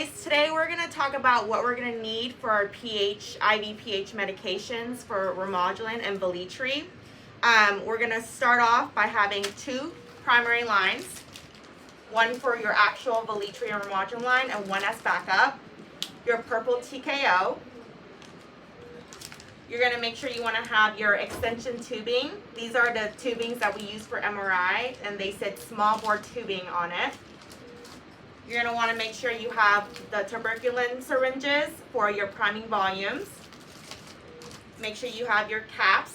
guys, today we're going to talk about what we're going to need for our IV pH medications for Remodulin and Velitri. We're going to start off by having 2 primary lines, one for your actual Velitri and Remodulin line and one as backup. Your purple TKO. You're going to make sure you want to have your extension tubing. These are the tubings that we use for MRI, and they said small bore tubing on it. You're going to want to make sure you have the tuberculin syringes for your priming volumes. Make sure you have your caps.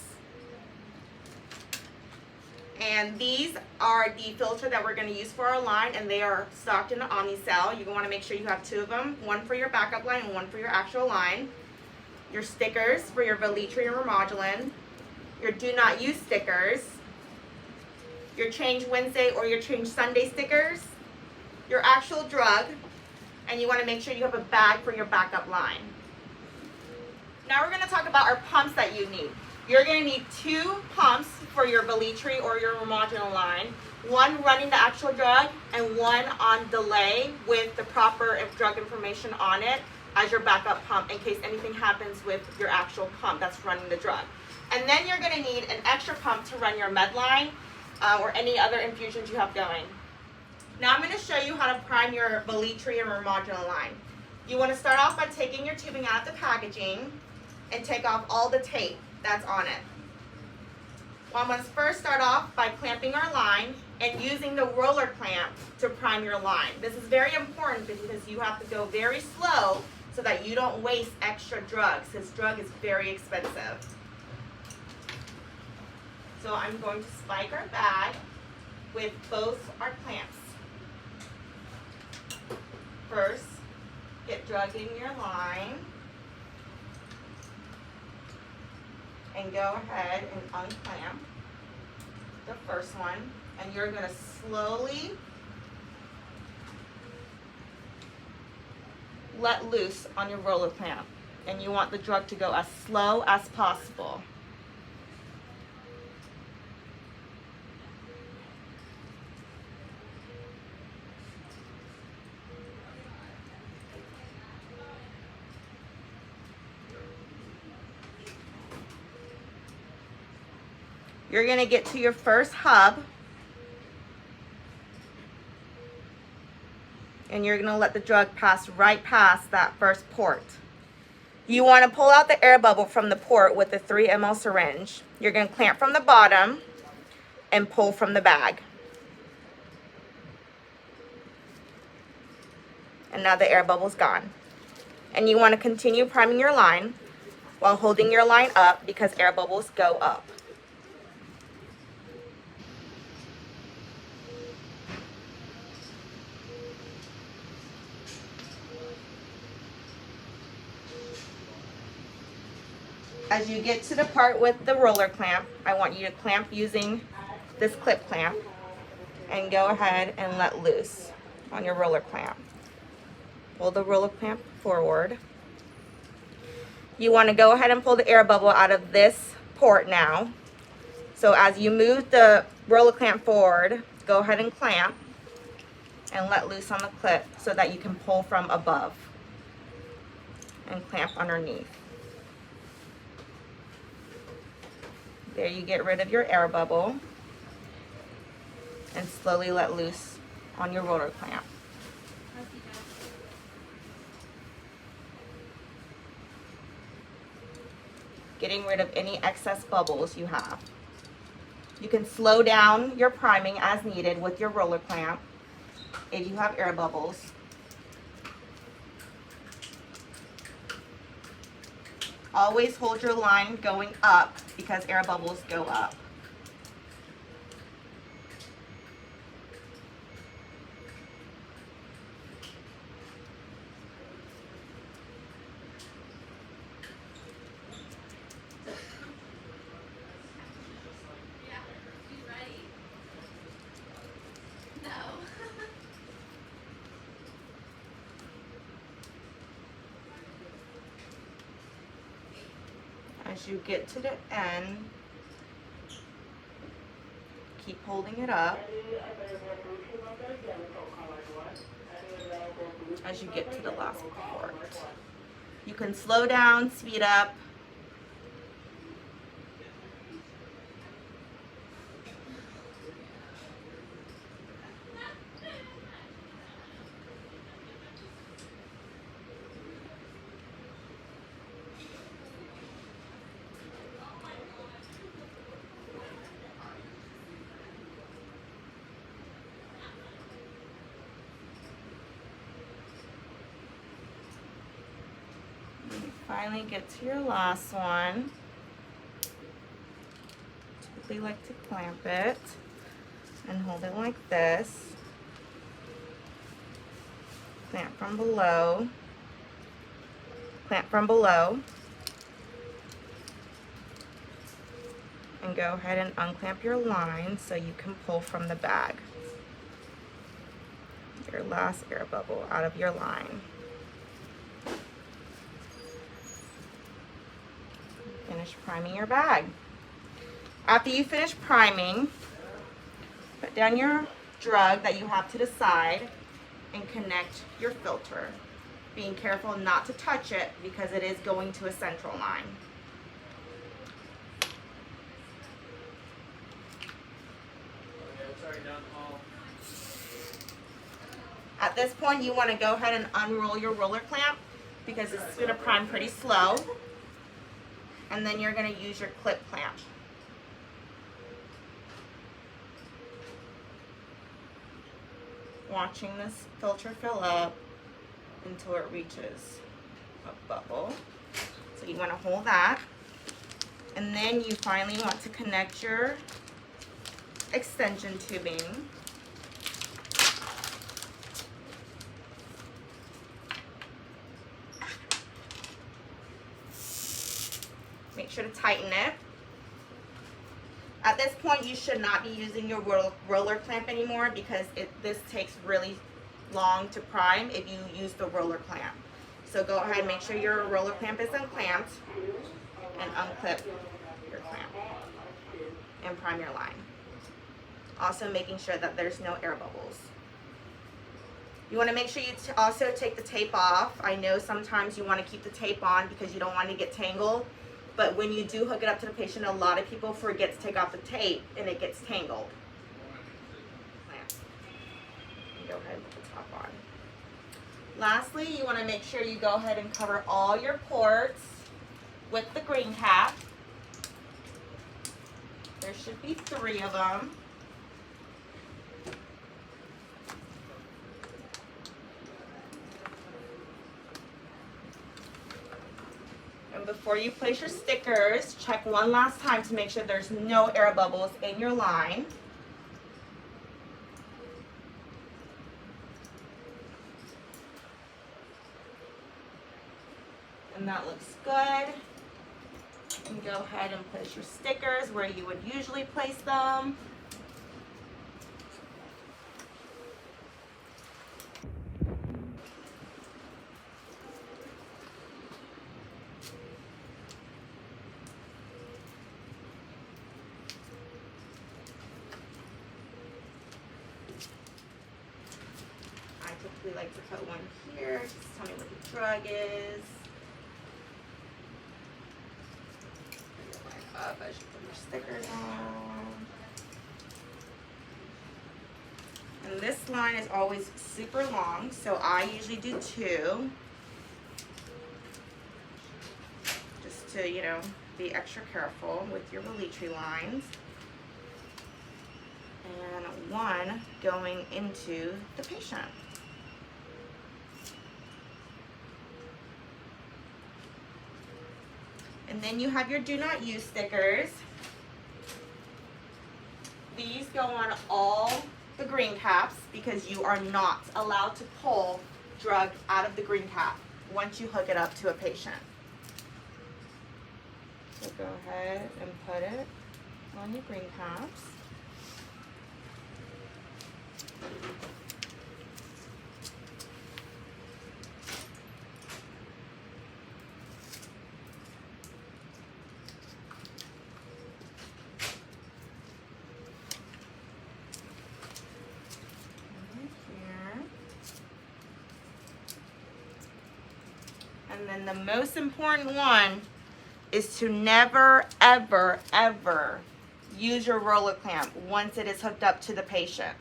And these are the filter that we're going to use for our line, and they are stocked in the Omnicell. You're going to want to make sure you have 2 of them, one for your backup line and one for your actual line. Your stickers for your Velitri and Remodulin. Your do not use stickers. Your change Wednesday or your change Sunday stickers. Your actual drug, and you want to make sure you have a bag for your backup line. Now we're going to talk about our pumps that you need. You're going to need 2 pumps for your Velitri or your Remodulin line, one running the actual drug and one on delay with the proper drug information on it as your backup pump in case anything happens with your actual pump that's running the drug. And then you're going to need an extra pump to run your Medline or any other infusions you have going. Now I'm going to show you how to prime your Velitri and Remodulin line. You want to start off by taking your tubing out of the packaging and take off all the tape that's on it. Well, I'm going to first start off by clamping our line and using the roller clamp to prime your line. This is very important because you have to go very slow so that you don't waste extra drugs. This drug is very expensive. So I'm going to spike our bag with both our clamps. First, get drug in your line and go ahead and unclamp the first one, and you're going to slowly let loose on your roller clamp, and you want the drug to go as slow as possible. You're going to get to your first hub, and you're going to let the drug pass right past that first port. You want to pull out the air bubble from the port with the 3 ml syringe. You're going to clamp from the bottom and pull from the bag. And now the air bubble's gone. And you want to continue priming your line while holding your line up because air bubbles go up. As you get to the part with the roller clamp, I want you to clamp using this clip clamp and go ahead and let loose on your roller clamp. Pull the roller clamp forward. You want to go ahead and pull the air bubble out of this port now. So as you move the roller clamp forward, go ahead and clamp and let loose on the clip so that you can pull from above and clamp underneath. There, you get rid of your air bubble and slowly let loose on your roller clamp. Getting rid of any excess bubbles you have. You can slow down your priming as needed with your roller clamp if you have air bubbles. Always hold your line going up because air bubbles go up. As you get to the end, keep holding it up. as you get to the last port. You can slow down, speed up. Finally get to your last one. Typically like to clamp it and hold it like this. Clamp from below. Clamp from below. And go ahead and unclamp your line so you can pull from the bag. Your last air bubble out of your line. Finish priming your bag. After you finish priming, put down your drug that you have to the side and connect your filter. Being careful not to touch it because it is going to a central line. At this point, you want to go ahead and unroll your roller clamp because it's going to prime pretty slow. And then you're going to use your clip clamp. Watching this filter fill up until it reaches a bubble. So you want to hold that. And then you finally want to connect your extension tubing. Make sure to tighten it. At this point, you should not be using your roller clamp anymore because this takes really long to prime if you use the roller clamp. So go ahead and make sure your roller clamp is unclamped and unclip your clamp and prime your line. Also making sure that there's no air bubbles. You want to make sure you also take the tape off. I know sometimes you want to keep the tape on because you don't want it to get tangled. But when you do hook it up to the patient, a lot of people forget to take off the tape and it gets tangled. And go ahead and put the top on. Lastly, you want to make sure you go ahead and cover all your ports with the green cap. There should be 3 of them. And before you place your stickers, check one last time to make sure there's no air bubbles in your line. And that looks good. And go ahead and place your stickers where you would usually place them. We like to put one here. Just tell me what the drug is. Bring your line up as you put your stickers on. And this line is always super long, so I usually do 2. Just to, you know, be extra careful with your Belitri lines. And 1 going into the patient. And then you have your do not use stickers. These go on all the green caps because you are not allowed to pull drug out of the green cap once you hook it up to a patient. So go ahead and put it on your green caps. And then the most important one is to never, ever, ever use your roller clamp once it is hooked up to the patient.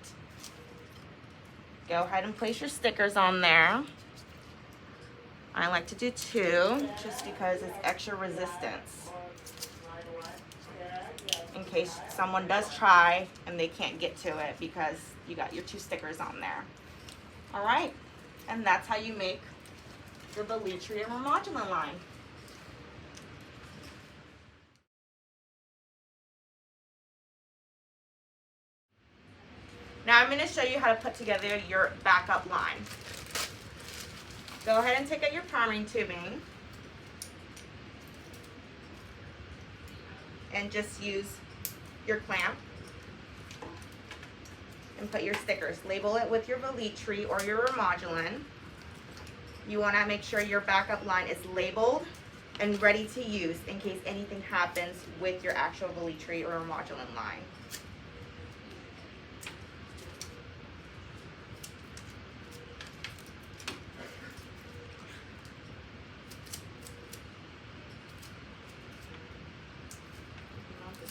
Go ahead and place your stickers on there. I like to do 2 just because it's extra resistance in case someone does try and they can't get to it because you got your 2 stickers on there. All right, and that's how you make your Velitri and Remodulin line. Now I'm going to show you how to put together your backup line. Go ahead and take out your priming tubing and just use your clamp and put your stickers. Label it with your Velitri or your Remodulin. You want to make sure your backup line is labeled and ready to use in case anything happens with your actual Velitri or Remodulin line.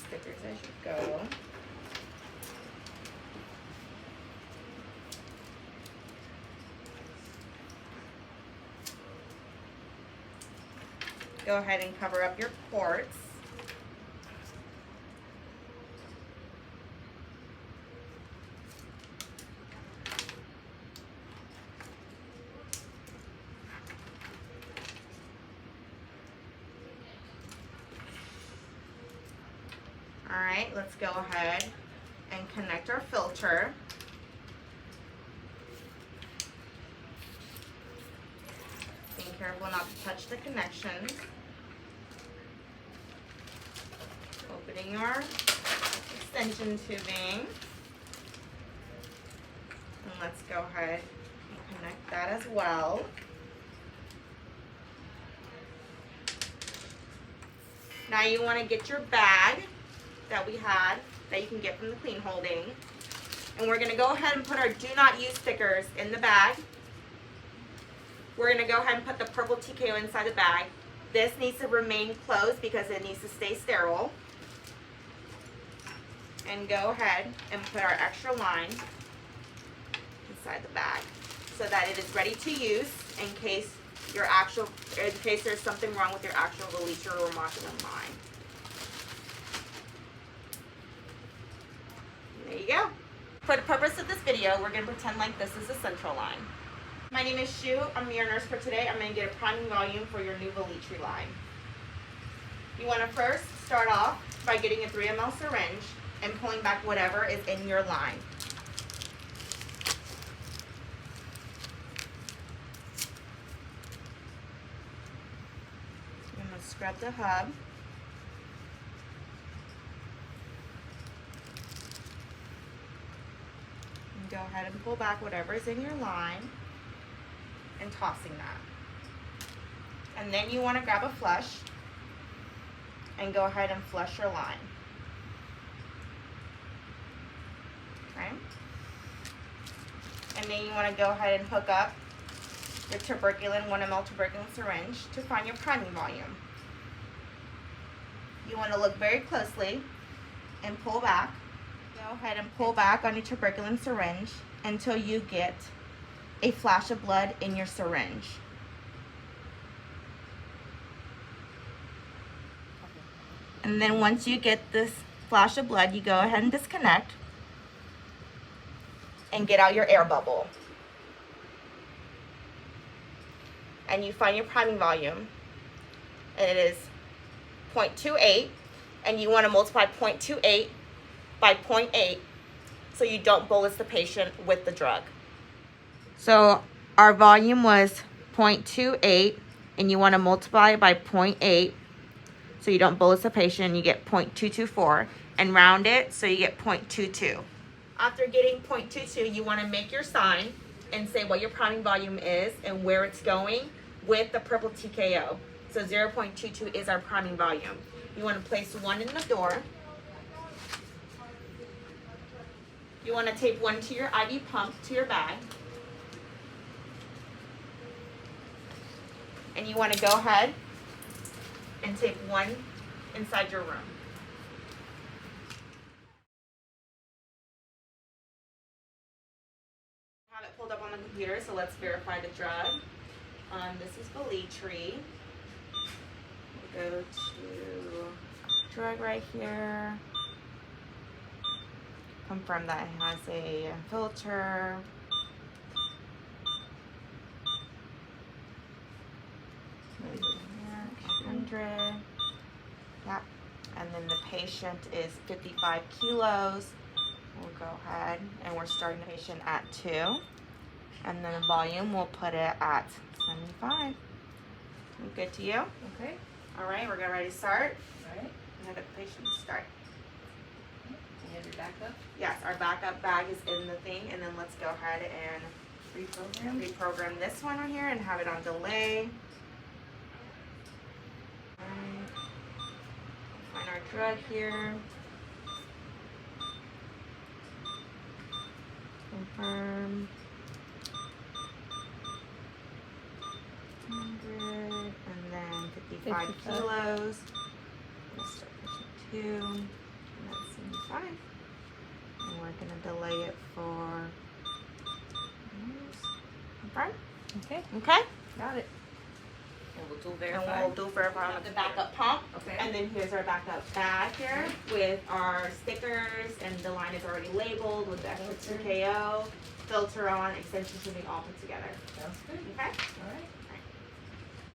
Stickers as you go. Go ahead and cover up your ports. All right, let's go ahead and connect our filter. Being careful not to touch the connections. Opening your extension tubing. And let's go ahead and connect that as well. Now you want to get your bag that we had that you can get from the clean holding, and we're going to go ahead and put our do not use stickers in the bag. We're going to go ahead and put the purple TKO inside the bag. This needs to remain closed because it needs to stay sterile. And go ahead and put our extra line inside the bag so that it is ready to use in case there's something wrong with your actual Velitri or Remodulin line. There you go. For the purpose of this video, we're going to pretend like this is the central line. My name is Shu. I'm your nurse for today. I'm going to get a priming volume for your new Velitri line. You want to first start off by getting a 3 ml syringe and pulling back whatever is in your line. I'm going to scrub the hub. Go ahead and pull back whatever is in your line and tossing that. And then you want to grab a flush and go ahead and flush your line. Okay? And then you want to go ahead and hook up your tuberculin, 1 ml tuberculin syringe to find your priming volume. You want to look very closely and pull back. Go ahead and pull back on your tuberculin syringe until you get a flash of blood in your syringe. And then once you get this flash of blood, you go ahead and disconnect and get out your air bubble. And you find your priming volume, and it is 0.28, and you want to multiply 0.28 by 0.8 so you don't bolus the patient with the drug. So our volume was 0.28, and you want to multiply it by 0.8 so you don't bolus the patient, and you get 0.224, and round it so you get 0.22. After getting 0.22, you want to make your sign and say what your priming volume is and where it's going with the purple TKO. So 0.22 is our priming volume. You want to place 1 in the door. You want to tape 1 to your IV pump to your bag. And you want to go ahead and tape one inside your room. I have it pulled up on the computer, so let's verify the drug. This is Belitri. We'll go to drug right here. Confirm that it has a filter. Maybe here, 100. Yep. And then the patient is 55 kilos. We'll go ahead and we're starting the patient at 2. And then the volume, we'll put it at 75. Good to you? Okay. All right, we're getting ready to start. All right. Have the patient start. You have your backup? Yes, our backup bag is in the thing, and then let's go ahead and reprogram this one right here and have it on delay. Alright. Find our drug here. Confirm. 100 and then 55 kilos. We'll start pushing 2 and that's 75. And we're gonna delay it for confirm. Okay. Okay. Got it. And we'll do And verify. we'll do verify on the backup pump. Okay. And then here's our backup bag here with our stickers, and the line is already labeled with the extra TKO, filter on, extension tubing all put together. Sounds good. Okay. All right.